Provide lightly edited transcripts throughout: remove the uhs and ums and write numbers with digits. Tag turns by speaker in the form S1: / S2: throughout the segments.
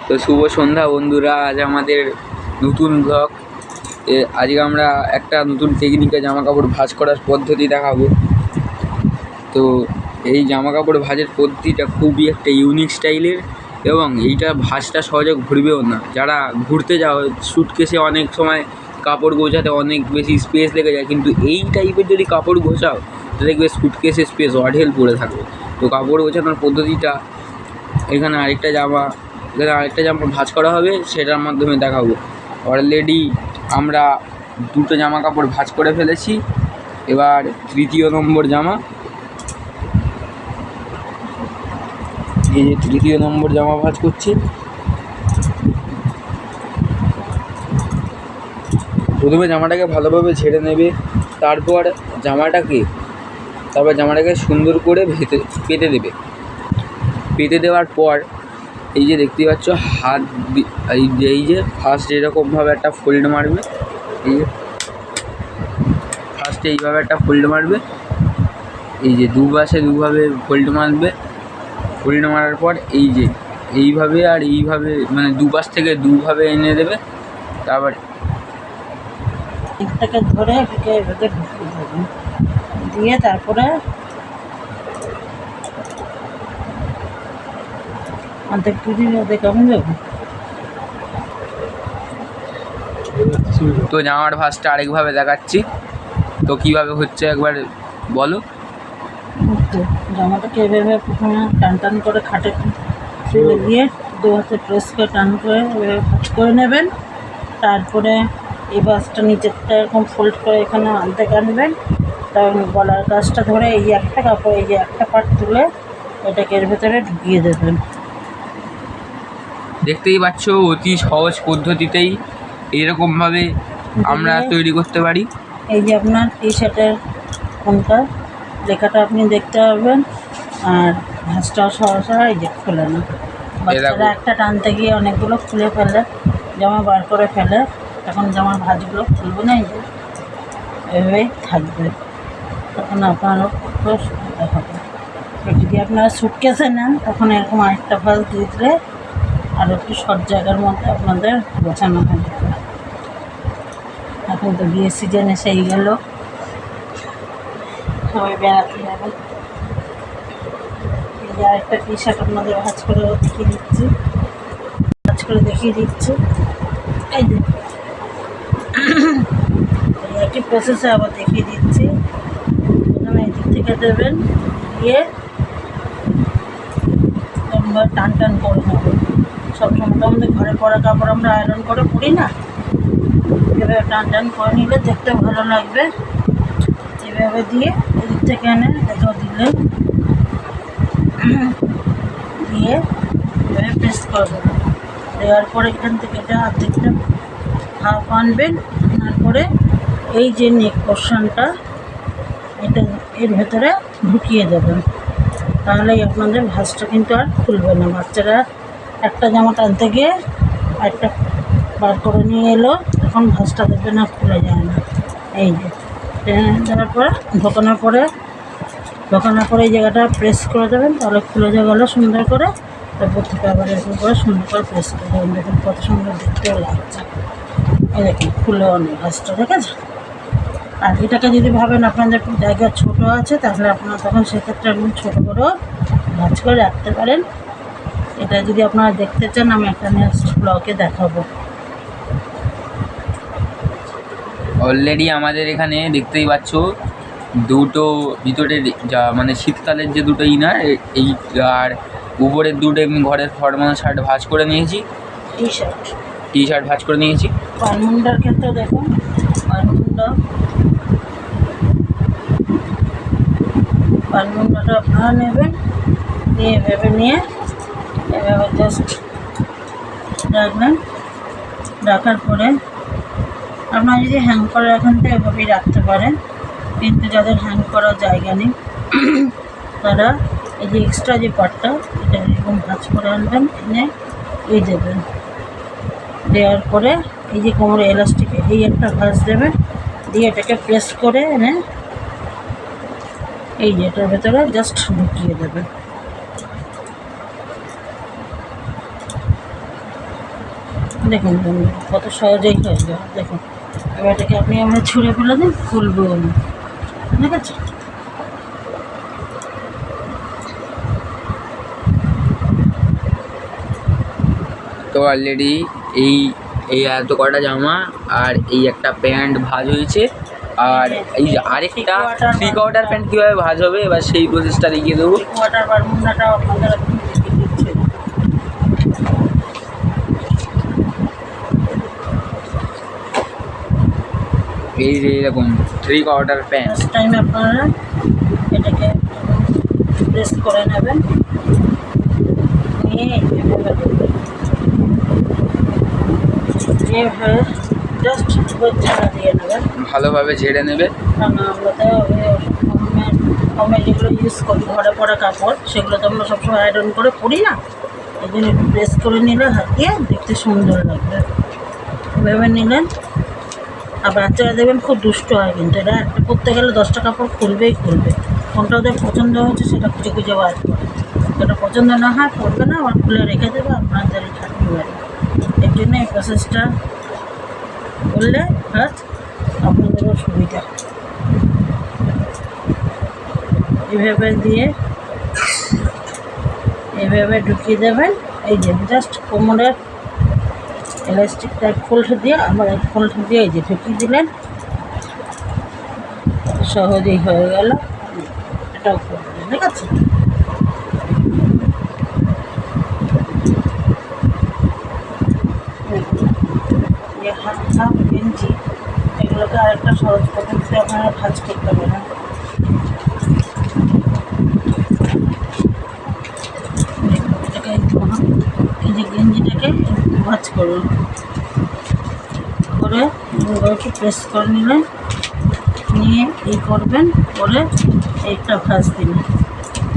S1: তো শুভ সন্ধ্যা বন্ধুরা, আজ আমাদের নতুন ব্লগ। আজকে আমরা একটা নতুন টেকনিকে জামা কাপড় ভাঁজ করার পদ্ধতি দেখাবো। তো এই জামা কাপড় ভাঁজের পদ্ধতিটা খুবই একটা ইউনিক স্টাইলের, এবং এইটা ভাঁজটা সহজে ঘুরবেও না। যারা ঘুরতে যাও, স্যুটকেসে অনেক সময় কাপড় গোছাতে অনেক বেশি স্পেস লেগে যায়, কিন্তু এই টাইপের যদি কাপড় গোছাও তো দেখবে স্যুটকেসে স্পেস অঢেল পড়ে থাকবে। তো কাপড় গোছানোর পদ্ধতিটা এখানে আরেকটা জামা ভাঁজ করা হবে, সেটার মাধ্যমে দেখাবো। অলরেডি আমরা দুটো জামা কাপড় ভাঁজ করে ফেলেছি। এবার তৃতীয় নম্বর জামা, এই যে তৃতীয় নম্বর জামা ভাঁজ করছি। প্রথমে জামাটাকে ভালোভাবে ঝেড়ে নেবে, তারপর জামাটাকে সুন্দর করে পেতে দেবে। পেতে দেওয়ার পর এই যে দেখতে পাচ্ছ, হাত এই যে ফার্স্ট এরকমভাবে একটা ফোল্ড মারবে। এই যে ফার্স্টে এইভাবে একটা ফোল্ড মারবে, এই যে দুপাশে দুভাবে ফোল্ড মারার পর এই যে এইভাবে আর এইভাবে, মানে দুপাশ থেকে দুভাবে এনে দেবে। তারপর
S2: এটাকে ধরে দিয়ে তারপরে
S1: তো জামার ভাঁজটা আরেকভাবে দেখাচ্ছি। তো কীভাবে হচ্ছে একবার বলো।
S2: জামাটাকে এভাবে প্রথমে টান করে খাটে তুলে দিয়ে দু হাতে প্রেস করে টান করে এভাবে ভাঁজ করে নেবেন। তারপরে এই ভাঁজটা নিচেরটা এরকম ফোল্ড করে এখানে অর্ধেক আনবেন। তারপর গলার কাজটা ধরে এই যে একটা কাপড়, এই যে একটা পার্ট তুলে এটাকে এর ভেতরে ঢুকিয়ে দেবেন।
S1: দেখতেই পাচ্ছ, অতি সহজ পদ্ধতিতেই এরকমভাবে আমরা তৈরি করতে পারি।
S2: এই যে আপনার টি শার্টের কোনটা লেখাটা আপনি দেখতে পাবেন, আর ভাঁজটা সহসা এই যে খুলে না। বাচ্চারা একটা টানতে গিয়ে অনেকগুলো খুলে ফেলে, জামা বার করে ফেলে, তখন জামার ভাঁজগুলো খুলবে না, এই যে এভাবেই থাকবে, তখন আপনারও খুব সুবিধা হবে। যদি আপনারা সুটকেসে নেন তখন এরকম আরেকটা ভাঁজ দিয়ে দিলে আর একটু শর্ট জায়গার মধ্যে আপনাদের গোছানো হয়ে যাবে। এখন তো বিয়ের সিজন এসেই গেল, সবাই বেড়াতে যাবে। এই যে আরেকটা টি শার্ট আপনাদের ভাঁজ করে দেখিয়ে দিচ্ছি। এই যে একটি প্রসেসে আবার দেখিয়ে দিচ্ছি। প্রথমে এই দিক থেকে দেবেন, দিয়ে টান করে নেবেন। সবসময় তো আমাদের ঘরে পরা কাপড় আমরা আয়রন করে পরি না, এভাবে টান করে নিলে দেখতে ভালো লাগবে। এভাবে দিয়ে এদিক থেকে এনে এটাও দিলেন, দিয়ে এভাবে প্রেস করে দেবেন। দেওয়ার পরে এখান থেকে এটা অর্ধেকটা হাফ আনবেন, আনার পরে এই যে নেক পোর্শনটা এটা এর ভেতরে ঢুকিয়ে দেবেন। তাহলেই আপনাদের ভাঁজটা কিন্তু আর খুলবে না। বাচ্চারা একটা জামা টানতে গিয়ে একটা বার করে নিয়ে এলো, তখন ভাঁজটা দেবে না, খুলে যায় না। এই যে দেওয়ার পরে ঢোকানোর পরে এই জায়গাটা প্রেস করে দেবেন, তাহলে খুলে গেলো সুন্দর করে। তারপর থেকে আবার এরকম করে সুন্দর করে প্রেস করে দেবেন। দেখুন কত সুন্দর দেখতেও লাগছে। এই দেখুন খুলেও নেই ভাঁজটা, ঠিক আছে। আর এটাকে যদি ভাবেন আপনাদের জায়গা ছোটো আছে, তাহলে আপনারা তখন সেক্ষেত্রে আপনি ছোটো করেও ভাঁজ করে রাখতে পারেন। এটা যদি আপনারা দেখতে চান, আমি একটা নেক্সট ব্লগে দেখাবো।
S1: অলরেডি আমাদের এখানে দেখতেই পাচ্ছ, দুটো ভিতরে মানে শীতকালের যে দুটো ইনার, এই আর উপরের দুটো এমনি ঘরের ফরমাল শার্ট ভাঁজ করে নিয়েছি। টি শার্ট ভাঁজ করে নিয়েছি।
S2: পারমুন্ডার ক্ষেত্রে দেখুন, পারমুন্ডাটা আপনারা নেবেন, নিয়ে এভাবে জাস্ট রাখবেন। রাখার পরে আপনারা যদি হ্যাং করে রাখেন তো এভাবেই রাখতে পারেন, কিন্তু যাদের হ্যাং করার জায়গা নেই তারা এই যে এক্সট্রা যে পার্টটা এটা এরকম ভাঁজ করে আনবেন, এনে এই দেবেন। দেওয়ার পরে এই যে কোমরে এলাস্টিকে এই একটা ভাঁজ দেবেন, দিয়ে এটাকে প্রেস করে এনে এই যে এটার ভেতরে জাস্ট ঢুকিয়ে দেবেন। দেখুন বন্ধুরা কত সহজেই হয়ে যায়। দেখুন এবার এটাকে আপনি আমরা ছুঁড়ে ফেলে দিন, খুলবো না, ঠিক আছে?
S1: তো অলরেডি এই এই এত কটা জামা আর এই একটা প্যান্ট ভাঁজ হয়েছে। আর এই যে আরেকটা 3/4 প্যান্ট কীভাবে ভাঁজ হবে এবার সেই প্রসেসটা দেখিয়ে দেবো।
S2: কোয়ার্টার বারমুন্ডাটাও আপনাদের এখন দেখিয়ে দিচ্ছে।
S1: এই যে এরকম 3/4 প্যান্ট।
S2: ফার্স্ট টাইম আপনারা এটাকে প্রেস করে নেবেন, নিয়ে এভাবে জাস্ট ঝাড়া দিয়ে নেবেন,
S1: ভালোভাবে ঝেড়ে নেবে।
S2: কারণ আমরা তো হোমে যেগুলো ইউজ করি ঘরে পরা কাপড়, সেগুলো তো আমরা সবসময় আয়রন করে পরি না, এই জন্য একটু প্রেস করে নিলে হাত দিয়ে দেখতে সুন্দর লাগবে। এভাবে নিলেন। আর বাচ্চারা দেবেন খুব দুষ্ট হয়, কিন্তু এটা একটা করতে গেলে 10টা কাপড় খুলবেই খুলবে। কোনটা ওদের পছন্দ হচ্ছে সেটা খুঁজে খুঁজে বার করে, যেটা পছন্দ না হয় পড়বে না, আবার খুলে রেখে দেবে আপনাদের ঠাকুর বাড়ি। এর জন্য এই প্রসেসটা করলে কাজ আপনাদেরও সুবিধা। এভাবে দিয়ে এভাবে ঢুকিয়ে দেবেন। এই যে জাস্ট কোমরের এলাস্টিকটা এক ফোল্ড দিয়ে আবার এক ফোল্ড দিয়ে এই যে ঢুকিয়ে দিলেন, সহজেই হয়ে গেল। এটাও করবেন, ঠিক আছে? হাফ হাফ গেঞ্জি এগুলোকে আরেকটা সহজ পদ্ধতিতে আপনারা ভাঁজ করতে পারেন। এটাকে এই যে গেঞ্জিটাকে ভাঁজ করুন, করে একটু প্রেস করে নিলেন, নিয়ে এই করবেন, করে একটা ভাঁজ দিলেন।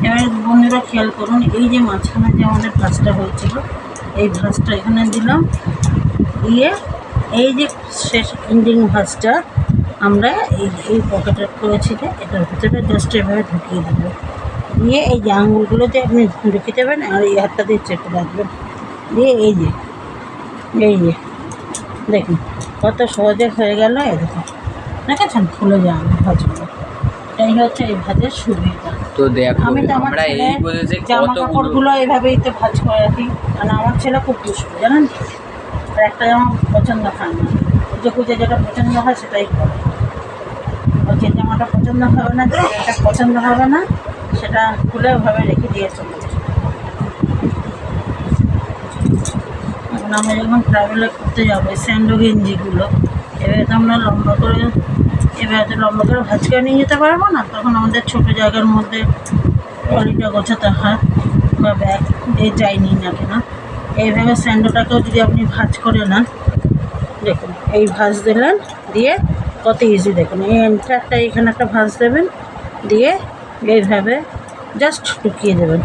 S2: এবার বন্ধুরা খেয়াল করুন, এই যে মাঝখানে যে আমাদের ভাঁজটা হয়েছিল, এই ভাঁজটা এখানে দিলাম, দিয়ে এই যে শেষ এন্ডিং ভাঁজটা আমরা এই পকেটে করেছি যে এটার ভিতরে জাস্ট এভাবে ঢুকিয়ে দেবো, দিয়ে এই যে আঙুলগুলোতে আপনি ঢুকিয়ে দেবেন আর এই হাতটা দিয়ে চেপে রাখবেন, দিয়ে এই যে দেখুন কত সহজে হয়ে গেল। এই দেখুন দেখেছেন খুলে যান ভাঁজগুলো। এটাই হচ্ছে এই ভাঁজের সুবিধা।
S1: তো দেখো
S2: আমি তো আমার
S1: আমরা এই বলেছে
S2: জামা
S1: কতগুলো
S2: কাপড়গুলো এইভাবেই তো ভাঁজ করে রাখি, কারণ আমার ছেলে খুব দুষ্ট জানেন তো। আর একটা জামা পছন্দ হয় না, খুঁজে খুঁজে যেটা পছন্দ হয় সেটাই করে। ওই যে জামাটা পছন্দ হবে না, যেটা পছন্দ হবে না সেটা খুলে ওভাবে রেখে দিয়ে চলে যায়। এখন আমরা যখন ট্রাভেলে করতে যাবো, স্যান্ডো গেঞ্জিগুলো এভাবে তো আমরা লম্বা করে ভাঁজ করে নিয়ে যেতে পারবো না, তখন আমাদের ছোটো জায়গার মধ্যে ট্রলিটা গোছাতে হয় বা ব্যাগ দিয়ে যায়নি না কেন। এইভাবে স্যান্ডোটাকেও যদি আপনি ভাঁজ করে নেন, দেখুন এই ভাঁজ দিলেন, দিয়ে কত ইজি। দেখুন এই একটা এখানে একটা ভাঁজ দেবেন, দিয়ে এইভাবে জাস্ট ঢুকিয়ে দেবেন,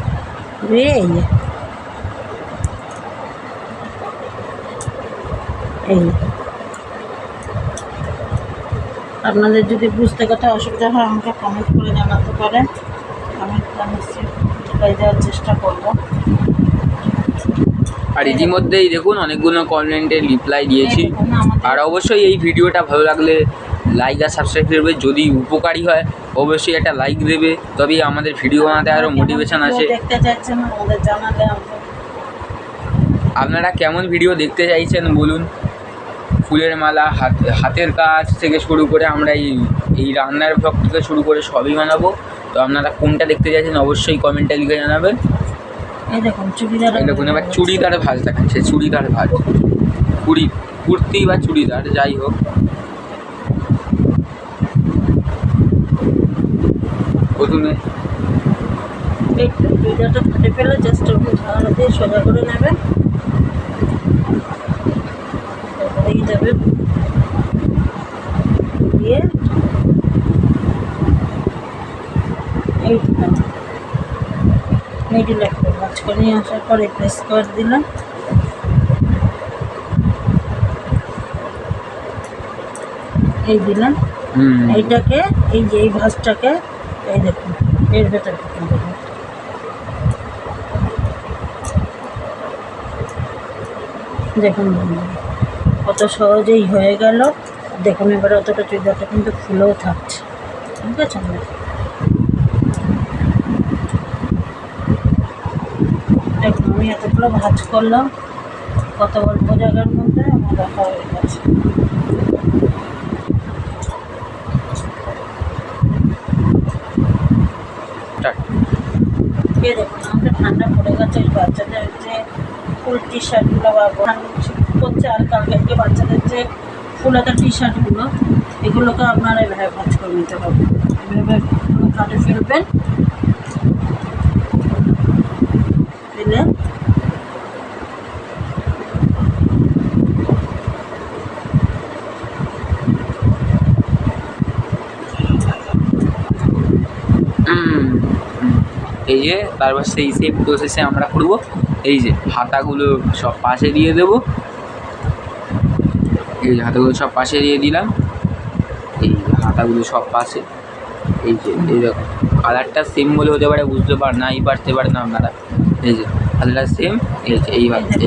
S2: দিয়ে এই আপনাদের যদি বুঝতে কোথাও অসুবিধা হয় আমাকে কমেন্ট করে জানাতে পারেন, আমি নিশ্চয়ই রিপ্লাই দেওয়ার চেষ্টা করব।
S1: আর ইতিমধ্যেই দেখুন অনেকগুলো কমেন্টে রিপ্লাই দিয়েছি। আর অবশ্যই এই ভিডিওটা ভালো লাগলে লাইক আর সাবস্ক্রাইব করবে, যদি উপকারী হয় অবশ্যই একটা লাইক দেবে, তবেই আমাদের ভিডিও বানাতে আরও মোটিভেশন আসে।
S2: দেখতে চাইছেন আমাদের জানালে
S1: আপনারা কেমন ভিডিও দেখতে চাইছেন বলুন। ফুলের মালা, হাতের কাজ থেকে শুরু করে আমরা এই রান্নার ভ্লগ থেকে শুরু করে সবই বানাবো। তো আপনারা কোনটা দেখতে চাইছেন অবশ্যই কমেন্টে লিখে জানাবেন।
S2: এই দেখুন চুড়িদার,
S1: এই দেখুন এবার চুড়িদার ভাঁজ দেখাচ্ছে, চুড়িদার ভাঁজ, কুর্তি বা চুড়িদার যাই হোক। প্রথমে
S2: এই চুড়িদারটা কেটে ফেলে জাস্ট আপনি ঝাড়া দিয়ে সোজা করে নেবেন, এই দেবেন, দিয়ে মিডিল একটা ভাঁজ করে নিয়ে আসার পরে প্রেস করে দিলাম, এই দিলাম। এইটাকে এই যে এই ভাঁজটাকে এই দেখুন এর ভেতরে ঢুকিয়ে দেবেন, দেখুন কত সহজেই হয়ে গেল। দেখুন এবারে অতটা চুড়িদারটা কিন্তু ফুলেও থাকছে, ঠিক আছে? দেখুন আমি এতগুলো ভাঁজ করলাম, কত অল্প জায়গার মধ্যে আমার রাখা হয়ে গেছে। দেখুন আমাদের ঠান্ডা পড়ে গেছে, বাচ্চাদের যে ফুল টি শার্টগুলো বা করছে হালকা হালকা, যে বাচ্চাদের যে ফুল হাতা টি শার্টগুলো, এগুলোকে আপনারা এভাবে ভাঁজ করে নিতে হবে। এভাবে কাটে ফেলবেন, দিলে
S1: এই যে তারপর সেই সেম প্রসেসে আমরা করবো। এই যে হাতাগুলো সব পাশে দিয়ে দেবো, এই যে হাতাগুলো সব পাশে দিয়ে দিলাম, এই হাতাগুলো সব পাশে। এই যে এই দেখো কালারটা সেম বলে হতে পারে, বুঝতে নাই পারতে পারেন আপনারা। এই যে কালারটা সেম, এই যে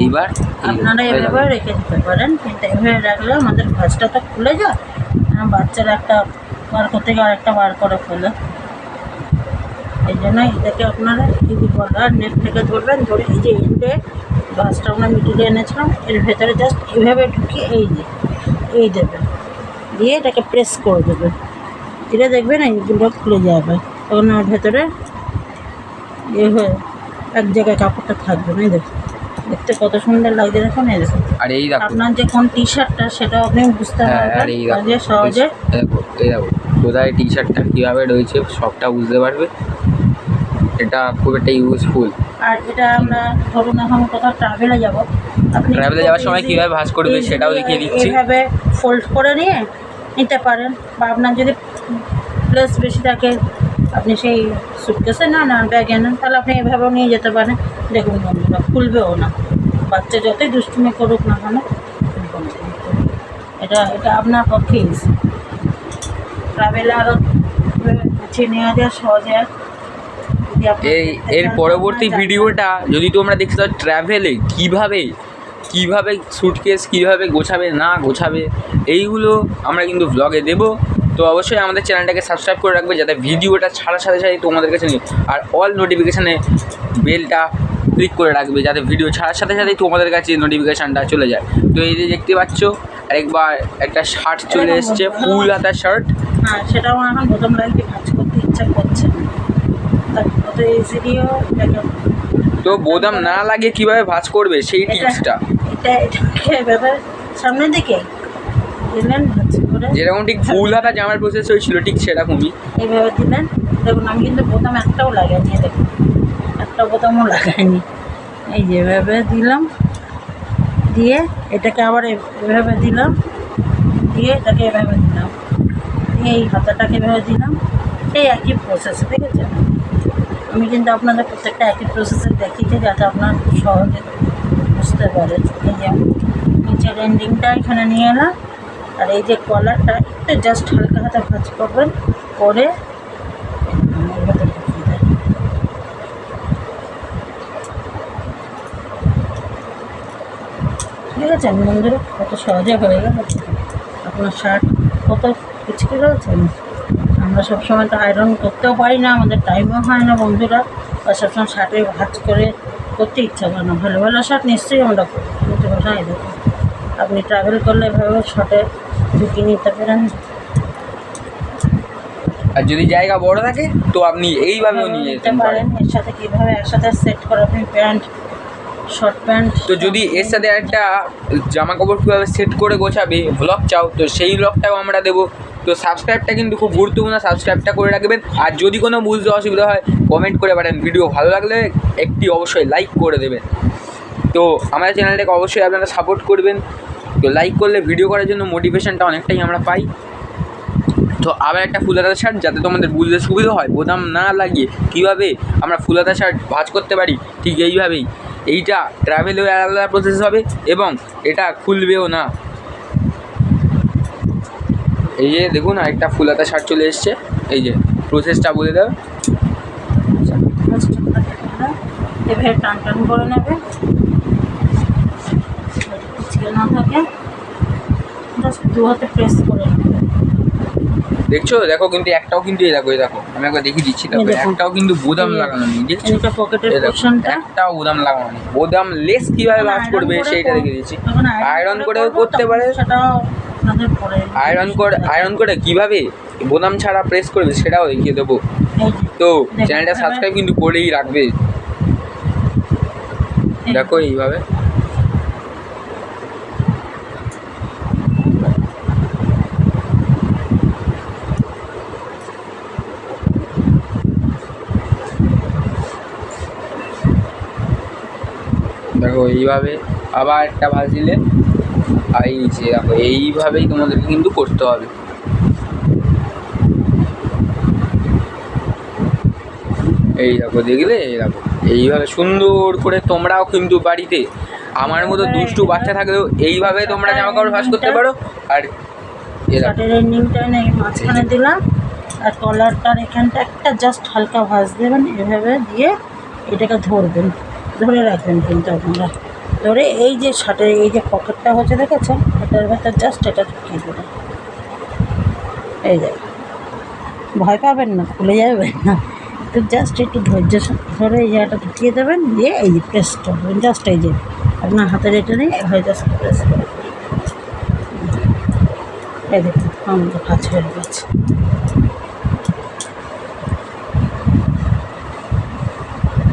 S1: এইবার
S2: আপনারা এভাবে রেখে দিতে পারেন, কিন্তু এভাবে রাখলে আমাদের ভাঁজটা তো খুলে যায়, বাচ্চারা একটা বার করতে গিয়ে আরেকটা বার করে ফেলে। এই জন্য এটাকে আপনারা যদি গলার নেক থেকে ধরবেন, ধরে এই যে এন্ডে ভাঁজটা আমরা মিডিলে এনেছিলাম, এর ভেতরে জাস্ট এইভাবে ঢুকিয়ে এই দেবেন, দিয়ে এটাকে প্রেস করে দেবেন, ধীরে দেখবেন এইগুলো খুলে যাবে। তখন আমার ভেতরে হয়ে এক জায়গায় কাপড়টা থাকবে না। দেখুন দেখতে কত সুন্দর লাগছে, দেখুন। এই দেখুন,
S1: আর এই দেখো
S2: আপনার যে কোন টি শার্টটা সেটাও আপনি বুঝতে পারবেন সহজে।
S1: এই দেখো কোথায় টি শার্টটা কীভাবে রয়েছে সবটা বুঝতে পারবে। এটা খুব একটা ইউজফুল।
S2: আর এটা আমরা ধরুন এখন কোথাও ট্রাভেলে যাব, আপনি
S1: ট্রাভেলে যাওয়ার সময় কীভাবে ভাঁজ করবে সেটাও দেখিয়ে দিচ্ছি।
S2: এইভাবে ফোল্ড করে নিয়ে নিতে পারেন, বা আপনার যদি প্লেস বেশি থাকে, আপনি সেই সুটকেসে না ব্যাগে নেন, তাহলে আপনি এভাবেও নিয়ে যেতে পারেন। দেখুন বন্ধুরা, খুলবেও না, বাচ্চা যতই দুষ্টুমি করুক না কেন। এটা আপনার পক্ষে ইজি, ট্রাভেলে আরও গুছিয়ে নেওয়া যায় সহজে।
S1: এর পরবর্তী ভিডিওটা যদি তোমরা দেখতে চাও ট্রাভেলে কীভাবে সুটকেস কীভাবে গোছাবে না গোছাবে, এইগুলো আমরা কিন্তু ব্লগে দেবো। তো অবশ্যই আমাদের চ্যানেলটাকে সাবস্ক্রাইব করে রাখবে, যাতে ভিডিওটা ছাড়ার সাথে সাথে তোমাদের কাছে নিয়ে, আর অল নোটিফিকেশানে বেলটা ক্লিক করে রাখবে, যাতে ভিডিও ছাড়ার সাথে সাথেই তোমাদের কাছে নোটিফিকেশানটা চলে যায়। তো এই যে দেখতে পাচ্ছ আরেকবার একটা শার্ট চলে এসছে, ফুল হাতা শার্ট।
S2: হ্যাঁ, সেটা আমার এখন প্রথম লাগে কাজ করতে ইচ্ছা করছে,
S1: তো বোতাম না লাগে কিভাবে ভাঁজ করবে সেই টিপসটা,
S2: এভাবে সামনের দিকে দিলেন, ভাঁজ করে
S1: যেরকম ঠিক ফুল হাতা জামার প্রসেস হয়েছিল ঠিক সেরকমই
S2: এইভাবে দিলেন। দেখুন আমি কিন্তু বোতাম একটাও লাগাইনি, দেখুন একটা বোতামও লাগাইনি। এই যেভাবে দিলাম, দিয়ে এটাকে আবার এভাবে দিলাম, দিয়ে এটাকে এভাবে দিলাম, দিয়ে এই হাতাটাকে এভাবে দিলাম। এই একই প্রসেস, ঠিক আছে? আমি কিন্তু আপনাদের প্রত্যেকটা একই প্রসেসে দেখিয়েছি, যাতে আপনার খুব সহজে বুঝতে পারেন। এই যে নিচের এন্ডিংটা এখানে নিয়ে এলাম, আর এই যে কলারটা একটু জাস্ট হালকা হাতে ভাঁজ করবেন, করে ঠিক আছে? বন্ধুরা কত সহজে হয়ে গেল, আপনার শার্ট কত পিছকে রয়েছে। আমরা সবসময় তো আয়রন করতেও পারি না, আমাদের টাইমও হয় না বন্ধুরা, আর সবসময় শার্টে ভাঁজ করে করতে ইচ্ছা করে না। ভালো ভালো শার্ট নিশ্চয়ই আমরা করতে পারি। দেখুন আপনি ট্রাভেল করলে এভাবে শার্টে ঢুকিয়ে নিতে পারেন,
S1: আর যদি জায়গা বড় থাকে তো আপনি এইভাবেও নিয়ে যেতে পারেন।
S2: এর সাথে কীভাবে একসাথে সেট করে আপনি প্যান্ট, শর্ট প্যান্ট।
S1: তো যদি এর সাথে একটা জামা কাপড় কীভাবে সেট করে গোছাবে ব্লগ চাও, তো সেই ব্লগটাও আমরা দেবো। তো সাবস্ক্রাইবটা কিন্তু খুব গুরুত্বপূর্ণ, সাবস্ক্রাইবটা করে রাখবেন। আর যদি কোনো বুঝতে অসুবিধা হয় কমেন্ট করে পারেন, ভিডিও ভালো লাগলে একটি অবশ্যই লাইক করে দেবেন। তো আমাদের চ্যানেলটাকে অবশ্যই আপনারা সাপোর্ট করবেন। তো লাইক করলে ভিডিও করার জন্য মোটিভেশনটা অনেকটাই আমরা পাই। তো আবার একটা ফুলহাতা শার্ট, যাতে তোমাদের বুঝতে সুবিধা হয় বোতাম না লাগিয়ে কীভাবে আমরা ফুলহাতা শার্ট ভাঁজ করতে পারি, ঠিক এইভাবেই এইটা ট্রাভেলেও আলাদা প্রসেস হবে এবং এটা খুলবেও না। এই যে দেখুন আরেকটা ফুলহাতা শার্ট চলে এসছে, এই যে প্রসেসটা বলে দেবে।
S2: এভাবে টান টান করে নেবে, না থাকে জাস্ট 2 হাতে প্রেস করে নেবেন।
S1: দেখছো, দেখো কিন্তু একটাও কিন্তু এই দেখো আমি একবার দেখিয়ে দিচ্ছি, দেখো
S2: দেখুন।
S1: একটাও কিন্তু বোতাম লাগানো নেই, দেখছো?
S2: এটা পকেটের
S1: এই দেখো,
S2: পোর্শনটা
S1: একটাও বোতাম লাগানো নেই। বোতাম লেস কিভাবে ভাঁজ করবে সেইটা দেখিয়ে দিচ্ছি। আয়রন করেও করতে পারে,
S2: সেটাও আপনাদের পরে
S1: আয়রন করে কিভাবে বোতাম ছাড়া প্রেস করবে সেটাও দেখিয়ে দেবো।
S2: এই যে
S1: তো
S2: দেখুন,
S1: চ্যানেলটা
S2: এভাবে-
S1: সাবস্ক্রাইব কিন্তু করেই রাখবে।
S2: এই
S1: দেখো এইভাবে দেখো, এইভাবে আবার একটা ভাঁজ দিলে আর এই যে দেখো এইভাবেই তোমাদেরকে কিন্তু করতে হবে। এই দেখো, দেখলে? এই দেখো এইভাবে সুন্দর করে তোমরাও কিন্তু বাড়িতে আমার মতো দুষ্টু বাচ্চা থাকলেও এইভাবে তোমরা জামা কাপড় ভাঁজ করতে পারো। আর এই দেখো,
S2: শার্টের এন্ডিংটা মাঝখানে দিলাম, আর কলারটার এখানটা একটা জাস্ট হালকা ভাঁজ দেবেন, এভাবে দিয়ে এটাকে ধরবেন, ধরে রাখবেন কিন্তু আপনারা। ধরে এই যে শার্টের এই যে পকেটটা হচ্ছে দেখেছেন, এটার ভেতর জাস্ট এটা ঢুকিয়ে দেবেন। এই যে ভয় পাবেন না, খুলে যাবেন না, তো জাস্ট একটু ধৈর্য ধরে এই জায়গাটা ঢুকিয়ে দেবেন, দিয়ে এই যে প্রেস করবেন, জাস্ট এই যে আপনার হাতের এটা নিয়ে এভাবে জাস্ট প্রেস করবেন। এই দেখুন আমাদের ভাঁজ হয়ে গেছে।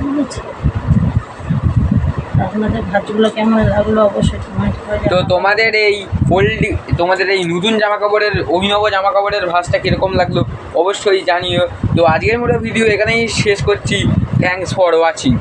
S2: বুঝেছি? আপনাদের ভাঁজগুলো কেমন লাগলো অবশ্যই কমেন্ট করে
S1: তো
S2: জানাবেন।
S1: তোমাদের এই নতুন জামা কাপড়ের অভিনব জামা কাপড়ের ভাঁজটা কীরকম লাগলো অবশ্যই জানিও। তো আজকের মতো ভিডিও এখানেই শেষ করছি। Thanks for watching.